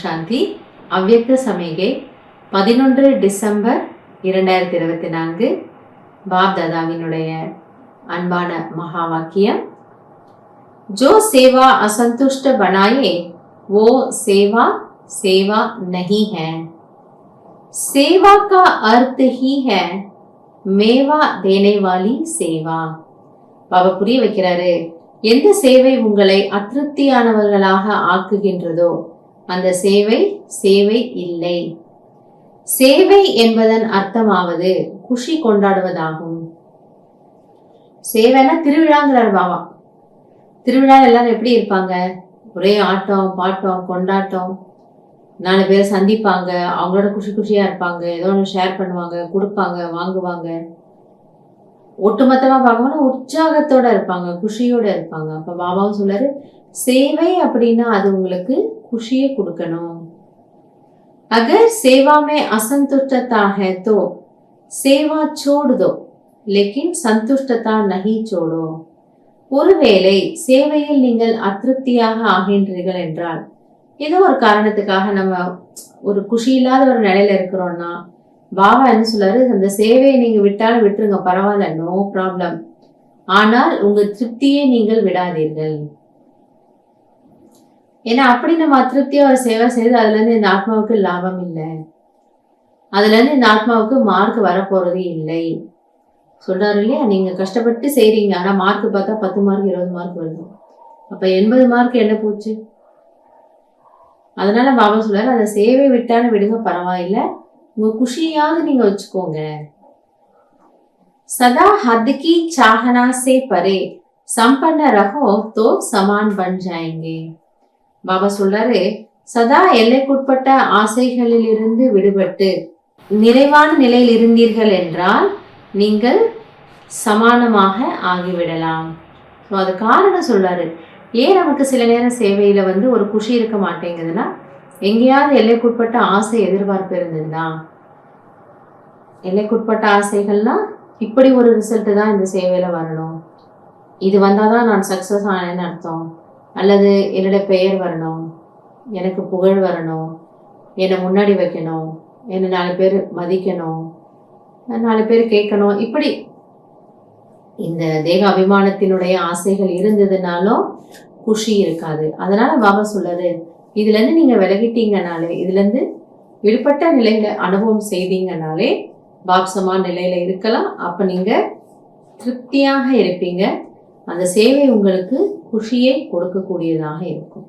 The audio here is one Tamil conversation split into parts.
சாந்தி. அவ்யக்த சமிகை 11 டிசம்பர் 2024 பாப் தாதாவினுடைய அன்பான மகா வாக்கியம். जो सेवा असंतुष्ट बनाए वो सेवा सेवा नहीं है. सेवा का अर्थ ही है மேவா தேனை வாலி சேவா. பாபா புரிய வைக்கிறாரு, எந்த சேவை உங்களை அதிருப்தியானவர்களாக ஆக்குகின்றதோ அந்த சேவை சேவை இல்லை. சேவை என்பதன் அர்த்தமாவது குஷி கொண்டாடுவதாகும். சேவைனா திருவிழாங்கிறார் பாபா. திருவிழா எல்லாரும் எப்படி இருப்பாங்க? ஒரே ஆட்டம் பாட்டம் கொண்டாட்டம், 4 பேர் சந்திப்பாங்க, அவங்களோட குஷி குஷியா இருப்பாங்க, ஏதோ ஒன்று ஷேர் பண்ணுவாங்க, கொடுப்பாங்க, வாங்குவாங்க. ஒட்டுமொத்தமா பார்க்கணும்னா உற்சாகத்தோட இருப்பாங்க, குஷியோட இருப்பாங்க. அப்ப பாபாவும் சொல்றாரு, சேவை அப்படின்னா அது உங்களுக்கு குஷியை கொடுக்கணும். अगर सेवा में असंतुष्टता है तो सेवा छोड़ दो, लेकिन संतुष्टता नहीं छोड़ो. ஒருவேளை சேவையில் நீங்கள் அதிருப்தியாக ஆகின்றீர்கள் என்றால், ஏதோ ஒரு காரணத்துக்காக நம்ம ஒரு குஷி இல்லாத ஒரு நிலையில இருக்கிறோம்னா, பாபா என்ன சொல்றாரு, அந்த சேவையை நீங்க விட்டாலும் விட்டுருங்க, பரவாயில்ல, நோ ப்ராப்ளம். ஆனால் உங்க திருப்தியை நீங்கள் விடாதீர்கள். ஏன்னா அப்படி நம்ம அதிருப்தியா ஒரு சேவை செய்து அதுல இருந்து இந்த ஆத்மாவுக்கு லாபம் இல்லை, அதுல இருந்து இந்த ஆத்மாவுக்கு மார்க் வரப்போறது இல்லை. சொல்றாரு இல்லையா, நீங்க கஷ்டப்பட்டு செய்றீங்க, ஆனா மார்க் பார்த்தா 10 மார்க் 20 மார்க் வருது. அப்ப 80 மார்க் என்ன போச்சு? அதனால பாபா சொல்றாரு, அந்த சேவை விட்டாலும் விடுங்க, பரவாயில்ல, உங்க குஷியாவது நீங்க வச்சுக்கோங்க. சதா ஹத் கி சாஹனா சே பரே சம்பன்ன ரஹோ தோ சமான் பன் ஜாயேங்கே. பாபா சொல்றாரு, சதா எல்லைக்குட்பட்ட ஆசைகளில் இருந்து விடுபட்டு நிறைவான நிலையில் இருந்தீர்கள் என்றால் நீங்கள் சமானமாக ஆகிவிடலாம். அது காரணம் சொல்றாரு. ஏன் நமக்கு சில நேரம் சேவையில ஒரு குஷி இருக்க மாட்டேங்குதுன்னா, எங்கேயாவது எல்லைக்குட்பட்ட ஆசை எதிர்பார்ப்பு இருந்ததுன்னா, எல்லைக்குட்பட்ட ஆசைகள்னா இப்படி ஒரு ரிசல்ட் தான் இந்த சேவையில வரணும், இது வந்தாதான் நான் சக்சஸ் ஆனேன்னு அர்த்தம், அல்லது என்னுடைய பெயர் வரணும், எனக்கு புகழ் வரணும், என்னை முன்னாடி வைக்கணும், என்னை 4 பேர் மதிக்கணும், 4 பேர் கேட்கணும், இப்படி இந்த தேக அபிமானத்தினுடைய ஆசைகள் இருந்ததுனாலும் குஷி இருக்காது. அதனால பாபா சொல்றாரு, இதுல இருந்து நீங்க விலகிட்டீங்கனாலே, இதுல இருந்து விடுபட்ட நிலையில அனுபவம் செய்தீங்கனாலே பாப்சமான நிலையில இருக்கலாம். அப்ப நீங்க திருப்தியாக இருப்பீங்க. அந்த சேவை உங்களுக்கு குஷியை கொடுக்கக்கூடியதாக இருக்கும்.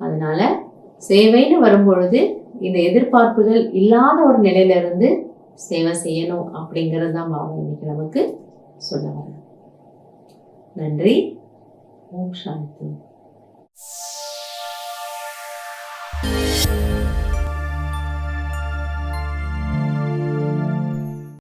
அதனால சேவைன்னு வரும்பொழுது இந்த எதிர்பார்ப்புகள் இல்லாத ஒரு நிலையில இருந்து சேவை செய்யணும் அப்படிங்கிறது தான் பாபா இன்னைக்கு நமக்கு சொல்ல வர. நன்றி. ஓம் சாந்தி.